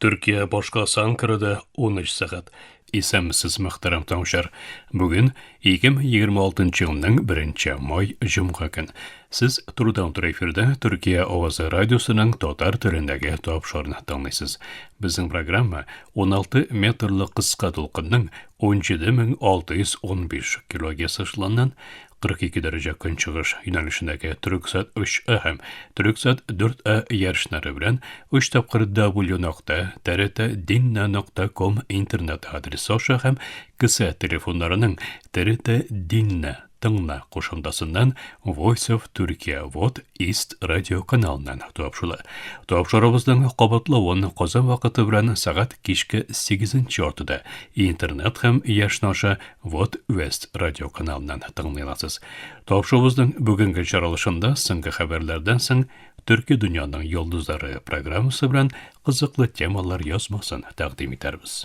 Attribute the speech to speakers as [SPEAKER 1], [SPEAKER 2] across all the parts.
[SPEAKER 1] Türkiye башкасы Анкарада 13 сәгать. Исәмсез мөхтәрәм тыңлаучылар. Бүген 2026 елның 1 май җомга көн. Сез турыдан тур эфирдә Төркия авазы радиосының татар телендәге тапшырны тыңлыйсыз. Безнең программа 16 метрлы кыска толкынның 17615 килогерц эшләнгән 42 дәрәҗә көнчыгыш юнәлешендәге Түрксат 3А һәм Түрксат 4А ярышлары белән 3 тапкыр w.trt.dinna.com интернет адресы аша һәм кесә телефоннарының TRT Dinna тыңна кушымдасыннан Voice of Turkey Вот East радио каналыннан тапшырыла. Тапшырабызның кабатлавын Казан вакыты белән сәгать кичке 8 ортада интернет һәм яшнаша Вот West радио каналыннан тыңлый аласыз. Тапшырабызның бүгенге чаралышында соңгы хәбәрләрдән соң Төрки дөньяның йолдызлары программасы белән кызыклы темалар язмасын тәкъдим итәрбез.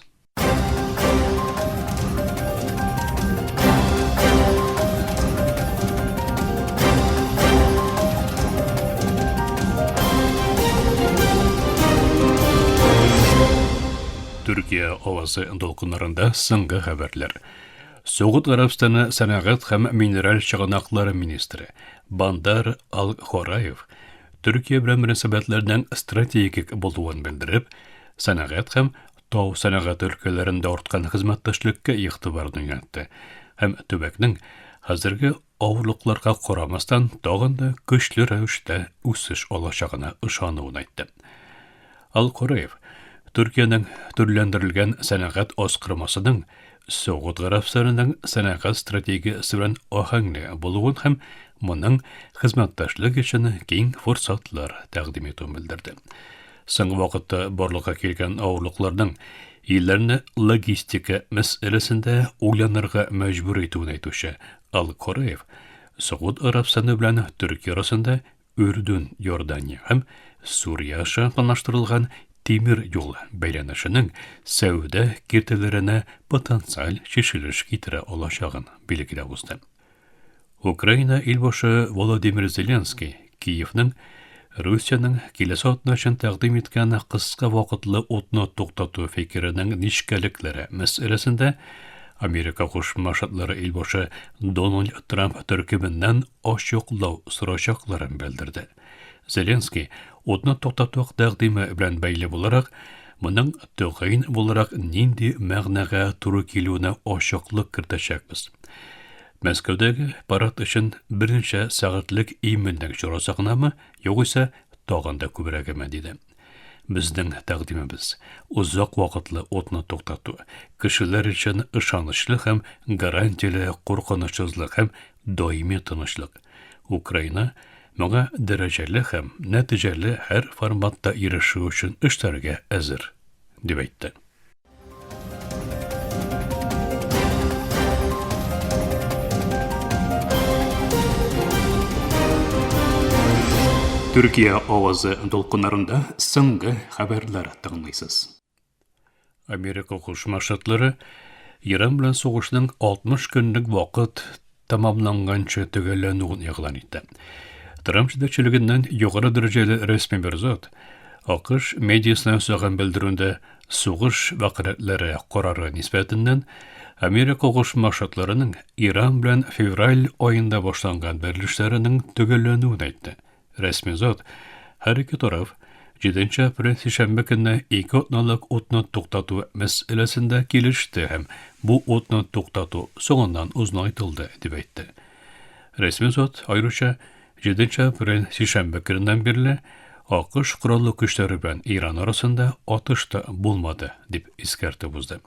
[SPEAKER 1] Türkiye авазы долкыннарында соңгы хәбәрләр. Сәгъүд Арабстаны сәнәгать һәм минераль чыганаклары министры Бандар Ал-Хораев Türkiye белән мөнәсәбәтләрнең стратегик булуын белдереп, сәнәгать һәм тау сәнәгать өлкәләрендә арткан хезмәттәшлеккә игътибарны юнәлтте һәм төбәкнең хәзерге авырлыкларга карамастан тагын да көчле рәвештә үсеш алачагына ышануын әйтте. Ал-Хораев Türkiye'nin türləndirilgən sənəgət oskırmasının Сәгъүд Арабстанының sənəgət стратегиясы белән ахәңле булуын һәм моның хезмәттәшлек өчен киң форсатлар тәкъдим итүен белдерде. Соңгы вакытта барлыкка килгән авырлыкларның илләрне логистика мәсьәләсендә уйланырга мәҗбүр итүен әйтүче Ал-Хораев Сәгъүд Арабстаны белән Төркия арасында Үрдүн, Иордания һәм Сурия аша планлаштырылган Тимир юл бәйләнешенең сәүдә киртәләренә потенциаль чишелеш китерә алачагын билгеләп узды. Украина илбашы Володимир Зеленский Киевның Русияның киләсе атна өчен тәкъдим иткән кыска вакытлы утны туктату фикеренең ничкәлекләре мәсьәләсендә Америка Кушма Штатлары илбашы Дональд Трамп төркемнән ачыклау сорашакларын белдерде. Зеленский утны туктатук тәкъдиме белән бәйле буларак, моның төгәйн буларак нинди мәгънәгә туры килүенә ачыклык кертәчәкбез. Мәскәүдәге парад өчен берничә сәгатьлек иминлек чарасыгынамы, югыйсә тагын да күбрәгеме диде. Безнең тәкъдимебез узак вакытлы утны туктату, кешеләр өчен ышанычлы һәм гарантияле куркынычсызлык һәм даими тынычлык. Украина моңа дәрәҗәле һәм нәтиҗәле һәр форматта ирешү өчен эшләргә әзер, дип әйтте. Türkiye авазы долкыннарында соңгы хәбәрләр тыңлыйсыз. Америка Кушма Штатлары Иран белән сугышның 60 көнлек вакыт тамамланганчы төгәлләнүен игълан итте. Трамп җитәкчелегеннән югары дәрәҗәле рәсми бер зат АКШ медиасына сәгъәт белдерүендә сугыш вакыйгалары карары нисбәтеннән Америка Кушма Штатларының Иран белән февраль аенда башланган берлешләренең төгәлләнүен әйтте. Рәсми зат һәр ике тараф 7 апрель шәмбе көнне 2 атналык утны туктату мәсьәләсендә килеште һәм бу утны туктату соңыннан узынайтылды дип әйтте. Рәсми зат аеруча 7 апрель шәмбе көненнән бирле АКШ кораллы көчләре белән Иран арасында атышта булмады дип искәртеп узды.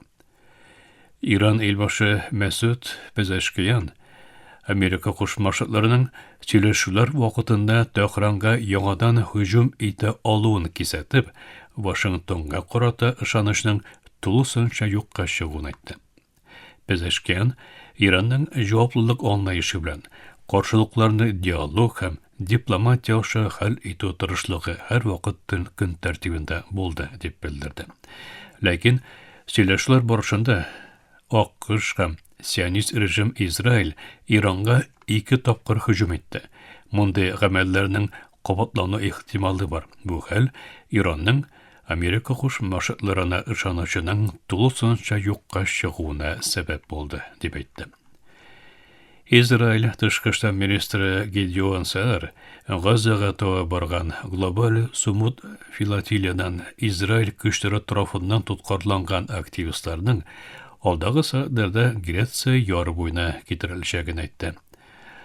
[SPEAKER 1] Иран илбашы Мәсүд Пезешкиян Америка Кушма Штатларының сөйләшүләр вакытында Тәһранга яңадан һөҗүм итә алуын кисәтеп, Вашингтонга карата ышанычның тулысынча юкка чыгуын әйтте. Пезешкиян Иранның җаваплылык аңлаешы белән каршылыкларны диалог һәм дипломатия аша хәл итү тырышлыгы һәр вакыт көн тәртибендә булды дип белдерде. Ләкин сөйләшүләр барышында АКШ һәм сионист режим Израиль Иранга 2 тапкыр һөҗүм итте. Мондый гамәлләрнең кабатлану ихтималы бар. Бу хәл Иранның Америка Кушма Штатларына ышанычының тулысынча юкка чыгуына сәбәп булды, дип әйтте. Израиль тышкы эшләр министры Гидеон Саар Газага таба барган глобаль сумут филатилиядан Израиль көчләре тарафыннан тоткарланган активистларның алдагы сәгатьләрдә Греция яры буена китереләчәген әйтте.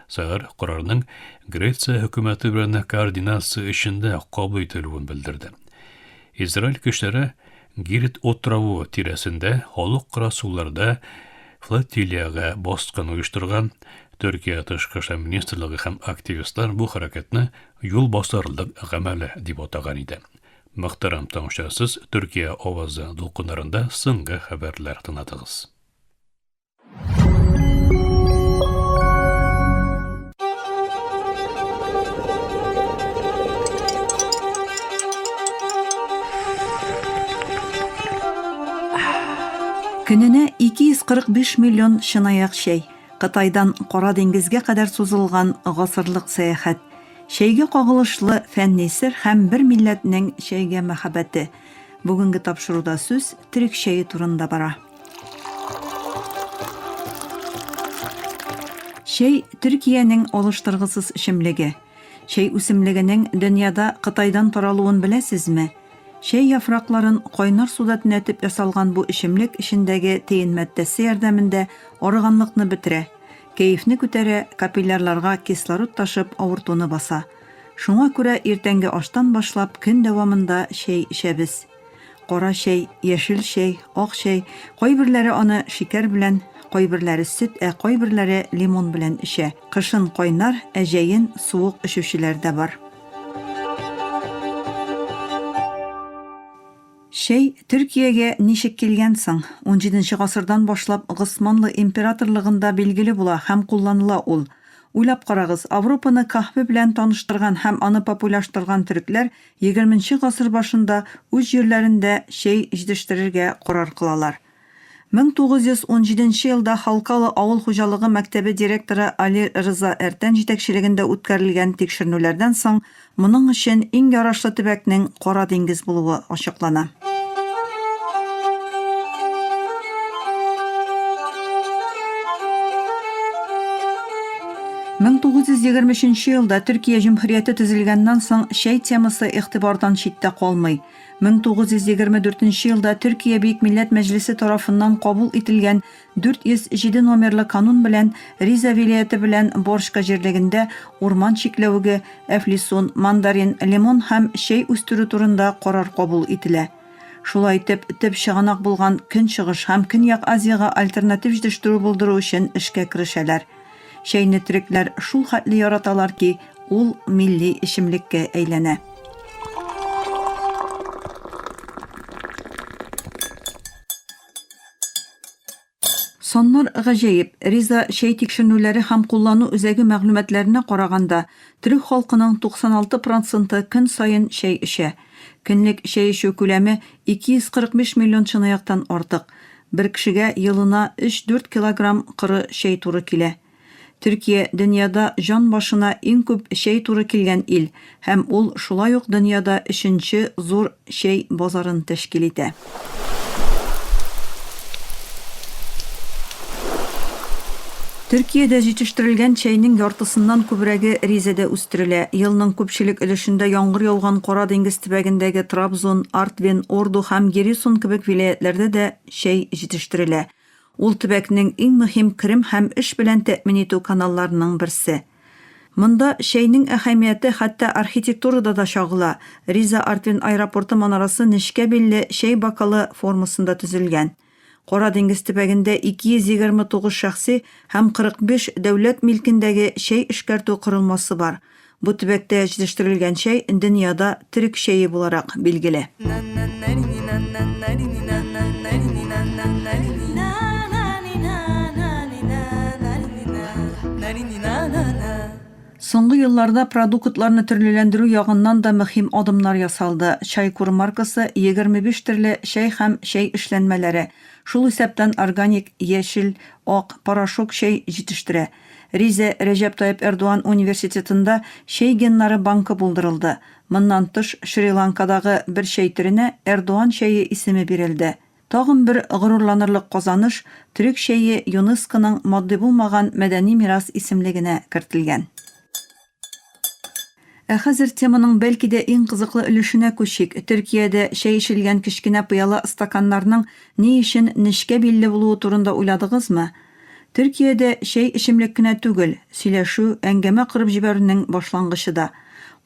[SPEAKER 1] Саар карарның Греция хөкүмәте белән координация эшендә кабул ителүен белдерде. Израиль көчләре Гирит островы тирәсендә халыкара суларда флотилияга баскын оештырган. Төркия тышкы эшләр министрлыгы һәм активистлар бу хәрәкәтне юл басарлык гамәле дип атаган иде. Мөхтәрәм таңшасыз Төркия авазы дулкыннарында соңгы хәбәрләр тыңладыгыз.
[SPEAKER 2] Көненә 245 миллион чынаяк чәй. Кытайдан Кара диңгезгә кадәр сузылган гасырлык сәяхәт. Чәйгә кагылышлы фәнни сер һәм бер милләтнең чәйгә мәхәббәте. Бүгенге тапшыруда сүз төрек чәе турында бара. Чәй Төркиянең алыштыргысыз эчемлеге. Чәй үсемлегенең дөньяда Кытайдан таралуын беләсезме? Чәй яфракларын кайнар суда төнәтеп ясалган бу эчемлек эчендәге тейин матдәсе ярдәмендә арыганлыкны бетерә, кәефне күтәрә, капиллярларга кислород ташып авыртуны баса. Шуңа күрә иртәнге аштан башлап көн дәвамында чәй эчәбез. Кара чәй, яшел чәй, ак чәй, кайберләре аны шикәр белән, кайберләре сөт, кайберләре лимон белән эчә. Кышын кайнар, җәен суык эчүчеләр дә бар. Чәй Төркиягә ничек килгән соң? 17нче гасырдан башлап Госманлы императорлыгында билгеле була һәм кулланыла ул. Уйлап карагыз, Европаны кахве белән таныштырган һәм аны популярлаштырган төрекләр 20нче гасыр башында үз җирләрендә чәй җитештерергә карар кылалар. 1917 елда Халкалы авыл хуҗалыгы мәктәбе директоры Али Рыза Әртән җитәкчелегендә үткәрелгән тикшерүләрдән соң моның өчен иң ярашлы төбәкнең Кара диңгез булуы ачыклана. Мең 1923 елда Төркия җөмһүрияте төзелгәннән соң чәй темасы игътибардан читтә калмый. 1924 елда Төркия Бөек Милләт Мәҗлесе тарафыннан кабул ителгән 407 номерлы канун белән Риза вилаяте белән Боршка җирлегендә урман чикләвеге, әфлисон, мандарин, лимон һәм чәй үстерү турында карар кабул ителә. Шулай итеп, төп чыганак булган Көнчыгыш һәм Көньяк Азияга альтернатив җитештерү булдыру өчен эшкә керешәләр. Чәйне төрекләр шул хәтле яраталар ки, ул милли эчемлеккә әйләнә. Соннар гаҗәеп. Риза чәй тикшерүләре һәм куллану үзәге мәгълүматларына караганда, төрек халкының 96% көн сайын чәй эчә. Көнлек чәй эчү күләме 245 миллион чынаяктан артык. Бер кешегә елына 3-4 килограмм кыры чәй туры килә. Төркия дөньяда жан башына иң күп чәй туры килгән ил һәм ул шулай ук дөньяда 3нче зур чәй базарын тәшкил итә. Төркиядә җитештерелгән чәйнең яртысыннан күбрәге Ризада үстерелә. Елның күпчелек өлешендә яңгыр яуган Кара диңгез төбәгендәге Трабзон, Артвин, Орду һәм Гересун кебек вилаятләрдә дә чәй җитештерелә. Ул төбәкнең иң мөһим керем һәм эш белән тәэмин итү каналларының берсе. Монда чәйнең әһәмияте хәтта архитектурада да чагыла. Риза Артвин аэропорты манарасы нечкә билле чәй бакалы формасында төзелгән. Кара диңгез төбәгендә 229 шәхси һәм 45 дәүләт милкендәге чәй эшкәртү корылмасы бар. Бу төбәктә җитештерелгән чәй дөньяда төрек чәе буларак билгеле. Соңгы елларда продуктларны төрлеләндерү ягыннан да мөһим адымнар ясалды. Чайкур маркасы 25 төрле чәй һәм чәй эшләнмәләре. Шул исәптән органик, яшел, ак, порошок чәй җитештерә. Rize Recep Tayyip Erdoğan Üniversitetinde şey genleri bankı bulduruldu. Bundan tış Şri-Lankadagı bir şey türüne Erdoğan şeyi ismi verildi. Tağın bir gururlanırlık kazanış Türk şeyi UNESCO'nun maddi bulmagan medeni miras isimligine kirtilgen. Hazır temanın belki de en kızıklı ülüşüne köşük. Türkiye'de şey işilgen kişkine pıyala istakanlarının ne işin nişke billi buluğu turunda uyladığız mı? Türkiye'de şey işimlikkine tügül, sileşu, engeme kırıp jiberinin başlangışı da.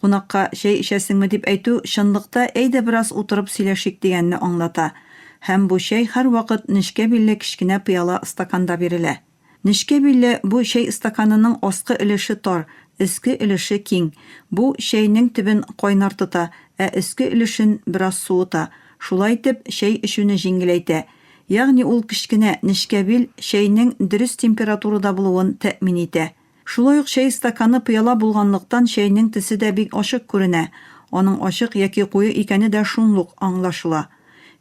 [SPEAKER 2] Qonaqqa şey işesin mi dip aytu, şınlıkta eyde biraz oturup sileşik diyenini anlata. Hem bu şey her vakit nişke billi kişkine pıyala istakanda verile. Nişke billi bu şey istakanının osqı ilişi tor, iski ilişi king. Bu şeynin tübün koynar tuta, iski ilişin biraz soğuta. Şulay tip şey işini jingileyte. Yani ol kişkine nişke bil şeynin dürüst temperaturada buluğun temin ete. Şulayıq şey stakanı pıyala bulganlıktan şeynin tisi de bir aşık körüne. Onun aşık yaki koyu ikeni de şunluk anlaşıla.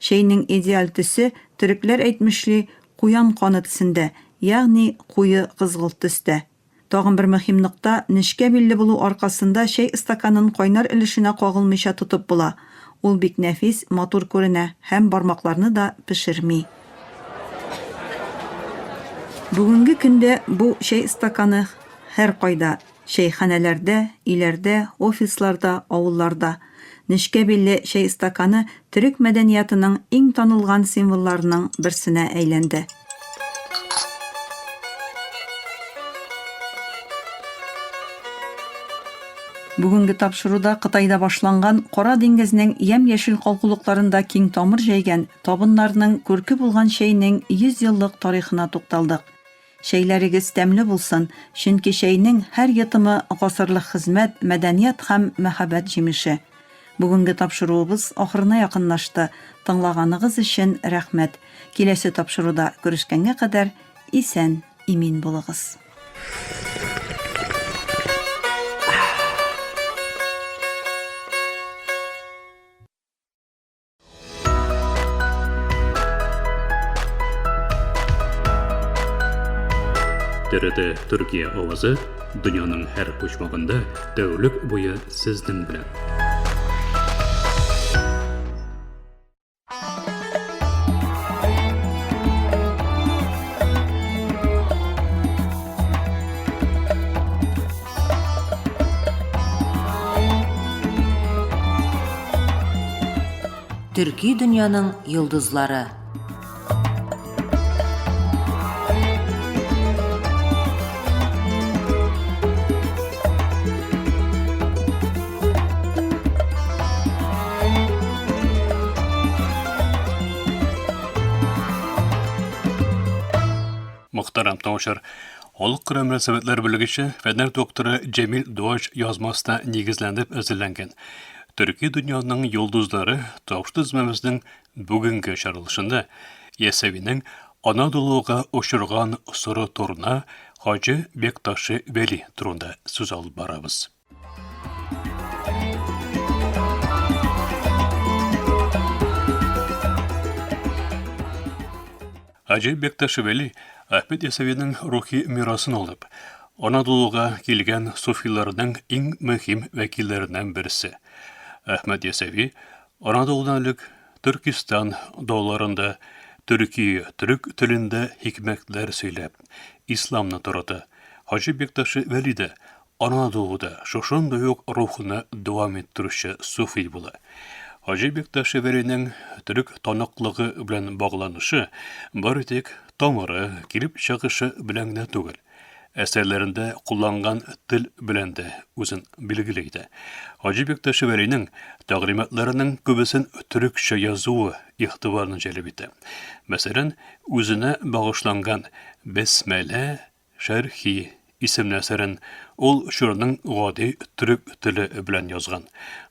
[SPEAKER 2] Şeynin ideal tisi Türkler etmişli kuyan kanı tisinde, yani koyu kızgıl tiste. Tağın bir mühim nokta nişke billi bulu arkasında şey stakanın koynar ilişine koğulmışa tutup bula. Ol bik nefis, matur körüne hem barmaklarını da pişirmi. Bugünkü günde bu şey stakanı her koyda, şeyhanelerde, ilerde, ofislarda, avullarda. Nişke billi şey stakanı Türk medeniyatının en tanılgan simvollarının birsine eylendi. Bugünkü tapşırıda Qытайda başlangan Qora dengizinin yem-yeşil kalkuluklarında keng tamır jeygen tabınlarının көркі bulgan şeyinin 100 yıllık tarihine toqtaldık. Şeylerigiz temli bulsun, çünkü şeyinin her yatımı qasırlıq hizmet, medeniyet hem mehabet jimişi. Bugünkü tapşırığımız ahırına yakınlaştı. Tınlağanığız için rahmet. Kilesi tapşırıda görüşkenge kadar isen, imin bulığız.
[SPEAKER 1] TRT Türkiye Ovazı dünyanın her bucağında tevlük boyu sizden bilen.
[SPEAKER 3] Türkiye dünyanın yıldızları.
[SPEAKER 1] Muhtaram tavşar, Halkara Münasebetler Bölgesi Feder Doktoru Cemil Doğaç yazmasına negizlenip özürlengen. Türkiye dünyanın yıldızları tavştı zmemizдің bugünkü şarılışında Yesevi'nin Anadolu'ga uçurgan soru turuna Hacı Bektaşı Veli turunda söz alıp barabız. Hacı Bektaşı Veli Ahmet Yesevi'nin ruhi mirasını alıp, Anadolu'ga kelgen sufilerinin en mühim vekillerinden birisi. Ahmet Yesevi, Anadolu'dalık Türkistan dağlarında Türkiye, Türk tilinde hikmetler söylep, İslam'ını taradı. Hacı Bektaşı Veli de Anadolu'da şoşun da yok ruhuna devam ettirişi sufi bulu. Hacı Bektaşı Veli'nin Türk tanıklığı bilen bağlanışı bir tek tamırı, kilip çakışı bilen de tügül. Eserlerinde kullangan dil bilen de uzun bilgiliydi. Hacı Bektaşı Veli'nin taqrimatlarının köbüsün Türkçe yazığı ihtibarını celep etti. Mesela özüne bağışlangan Besmele Şerhi isimli eserin ol şurunun gadi Türk dili bilen yazgan.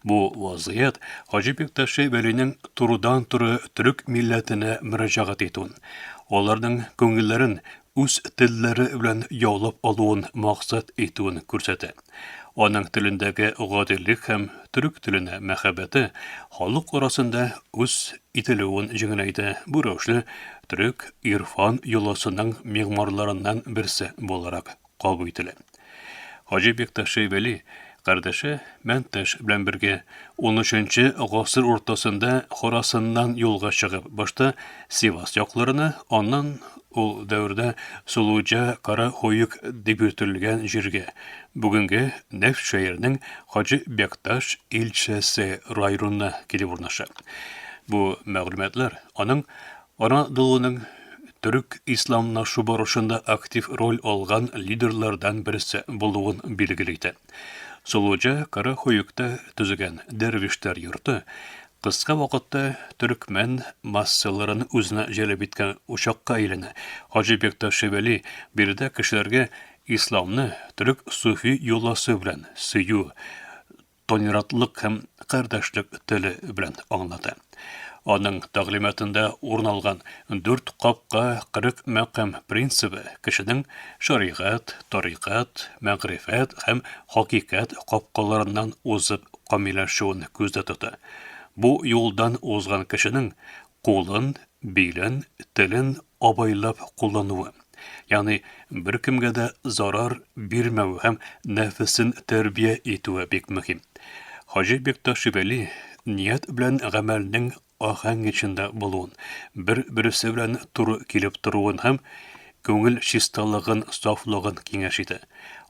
[SPEAKER 1] Bu vaziyet Hacı Bektaşı Veli'nin turudan turu Türk milletine müracaat etun. Onların köngüllerin üz tilleri bilen yolap aluun maksat etun kürsete. Onun tilindeki gadilik hem Türk tiline mehabeti halk arasında üz itiluun jingileydi. Bu röşlü Türk irfan yolasının mimarlarından birisi bolarak кабул ителә. Хаҗи Бекташи Вәли кардәше Мәнтәш белән бергә 13-нче гасыр уртасында Хорасаннан юлга чыгып, башта Сивас якларына, аннан ул дәвердә Сулуҗа Кара Хуюк дип йөртелгән җиргә, бүгенге Нәф шәһәренең Хаҗи Бекташ илчәсе районына килеп урнаша. Бу мәгълүматлар аның Анадолуның Түрк исламнашу барышында актив роль алган лидерлардан берсе булуын билгеле итә. Сулуҗа Кара Хуюкта төзегән дәрвиштәр йорты кыска вакытта төркмән массаларын үзенә җәлеп иткән учакка әйләнә. Хаҗи Бекташ Вәли биредә кешеләргә исламны төрек суфи юласы белән сөю, тониратлык һәм кардәшлек теле белән аңлата. Аның тәгълиматында урналган 4 капка 40 мәкам принцибы кешенең шаригать, тарикат, мәгърифәт һәм хакыйкать капкаларыннан узып камилләшүен күздә тота. Бу юлдан узган кешенең кулын, билен, телен абайлап куллануы, ягъни беркемгә дә зарар бирмәү һәм нәфесен тәрбия итүе бик мөһим. Хаҗи Бекташ Вәли ният белән гамәлнең ахаң içində булуын, бер-берсе белән туры килеп торуын һәм күңел чисталыгын, сафлыгын киңәш итә.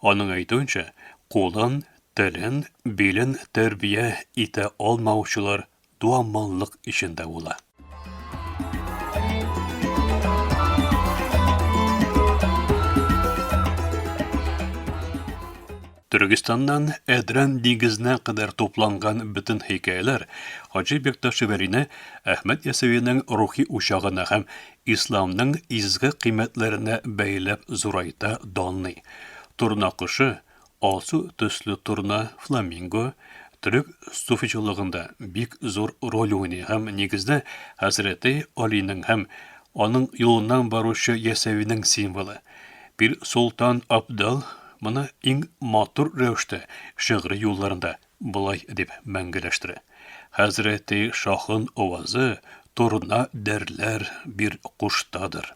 [SPEAKER 1] Аның әйтүенчә, кулын, телен, билен тәрбия итә алмаучылар дуаманлык içində була. Түркстаннан Әдрән диңгезенә кадәр тупланган бөтен хикәяләр Хаҗи Бекташ Вәлине Әхмәт Ясавиның рухи учагына һәм исламның изге кыйммәтләренә бәйләп зурайта данлый. Турна кушы, алсу төсле турна фламинго төрек суфичылыгында бик зур роль уйный һәм нигездә Хәзрәти Алиның һәм аның юлыннан баручы Ясавиның символы. Пир Султан Абдал моны иң матур рәвештә шигъри юлларында булай дип мәңгеләштерә. Хәзрәти Шахын авазы турна дәрләр бир куштадыр.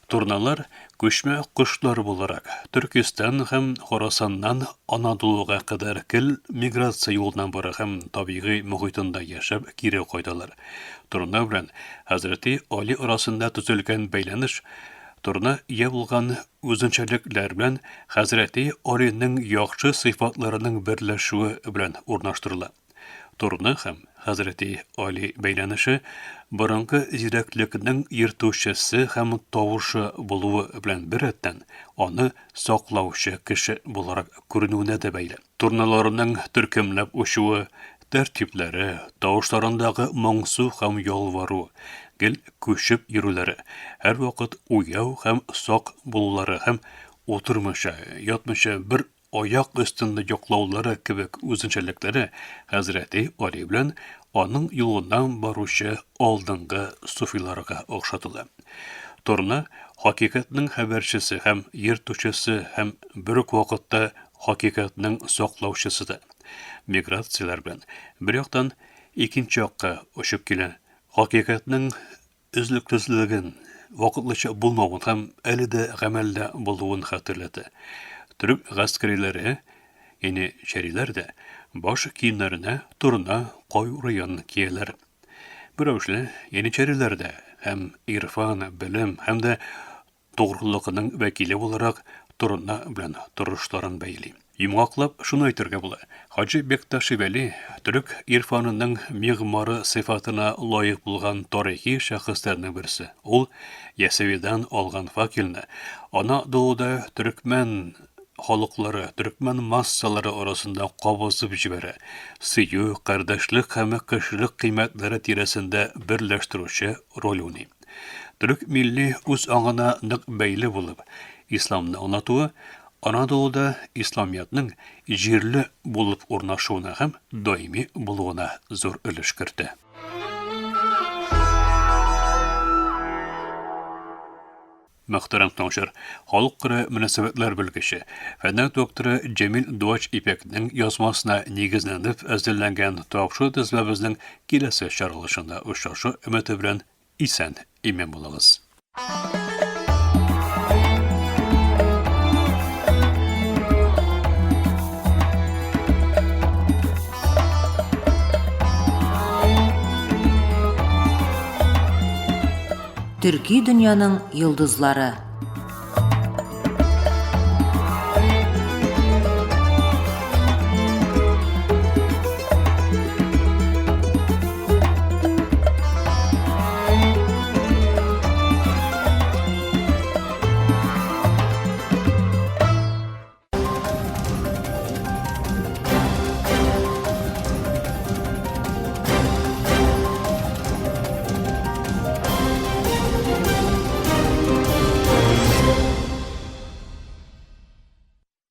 [SPEAKER 1] Турналар күчмә кушлар буларак Түркстан һәм Хорасаннан Анадолуга кадәр кил миграция юлынан бара һәм табигый мөхитендә яшәп кире кайталар. Турна белән Хәзрәти Али арасында төзелгән бәйләнеш Турна ия булган үзенчәлекләр белән Хәзрәти Алиның яхшы сыйфатларының берләшүе белән урнаштырыла. Турна һәм Хәзрәти Али бәйләнеше борынгы зирәклекнең йөртүчесе һәм тавышы булуы белән беррәттән аны саклаучы кеше буларак күренүенә дә бәйле. Турналарының төркемләп учуы, тәртипләре, тавышларындагы моңсу һәм ялвару, гел күчеп йөрүләре, һәр вакыт уяу һәм сак булулары һәм утырмыша, ятмыша бер аяк өстендә яклаулары кебек үзенчәлекләре Хәзрәти Али белән аның юлыннан баручы алдынгы суфиларга охшатыла. Турна хакыйкатьнең хәбәрчесе һәм йөртүчесе һәм бер үк вакытта хакыйкатьнең саклаучысы. Миграцияләр белән бер яктан икенче якка очып килә. Хакыйкатьнең үзлексезлеген, вакытлыча булмавын һәм әле дә гамәлдә булуын хәтерләтә. Түрк гаскәриләре, яни шәриләр дә баш киемнәренә турна кайрыян кияләр. Берәүшле яничәрләр дә һәм ирфан, белем һәм дә тугрылыгының вәкиле буларак турна белән торышларын бәйли. Йомгаклап шуны әйтергә була. Хаҗи Бекташ Вәли төрек ирфанының мигъмары сыйфатына лаек булган тарихи шәхесләрнең берсе. Ул Ясавидан алган факелне Анадолуда төркмән халыклары, төркмән массалары арасында кабызып җибәрә. Сөю, кардәшлек һәм кешелек кыйммәтләре тирәсендә берләштерүче роль уйный. Төрек милли үз аңына нык бәйле булып, исламны аңлатуы Анадолуда исламиятның җирле булып урнашуына һәм даими булуына зур өлеш кертә. Мөхтәрәм тыңлаучылар, халыкара мөнәсәбәтләр белгече, фәннәр докторы Җәмил Дуач Ипәкнең язмасына нигезләнеп әзерләнгән тапшыру тезмәбезнең киләсе чаралышында очрашу өмете белән исән иман булыгыз.
[SPEAKER 3] Төрки дөньяның йолдызлары.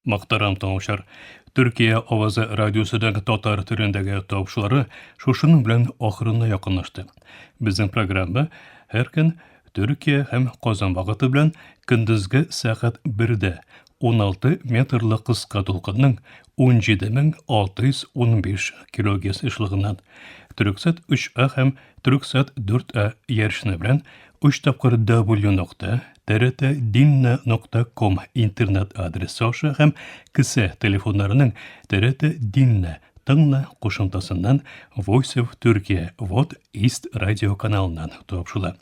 [SPEAKER 1] Мақтарам таңышар. Түркия авазы радиосыдан татар түрендәге тапшылары шушының белән ахырына якынлашты. Безнең программа һәр көн Түркия һәм Казан вакыты белән көндезге сәгать 1дә 16 метрлы кыска тулкынның 17615 кГц эшлегеннән Түрксат 3А һәм Түрксат 4А ярышны белән 3 тапкыр w.trt.dinna.com интернет адресы аша һәм кесе телефоннарының TRT Dinna тыңна кушымтасыннан Voice of Turkey Вот East радио каналыннан тапшыла.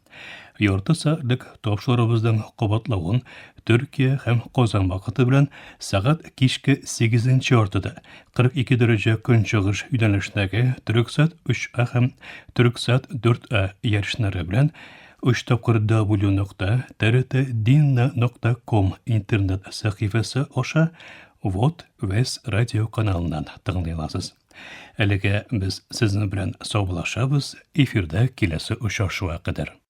[SPEAKER 1] Ярты сәгатьлек тапшырыбызның кабатлавын Түркия һәм Казан вакыты белән сәгать кичке 8нче артыда 42 дәрәҗә көнчыгыш юнәлешендәге Түрксат 3А һәм Түрксат 4А ярышлары белән 3 тапкыр w.trt.dinna.com интернет сәхифәсе аша Вот Вес радио каналыннан тыңлый аласыз. Әлегә без сезнең белән саубуллашабыз, эфирдә киләсе очрашуга кадәр.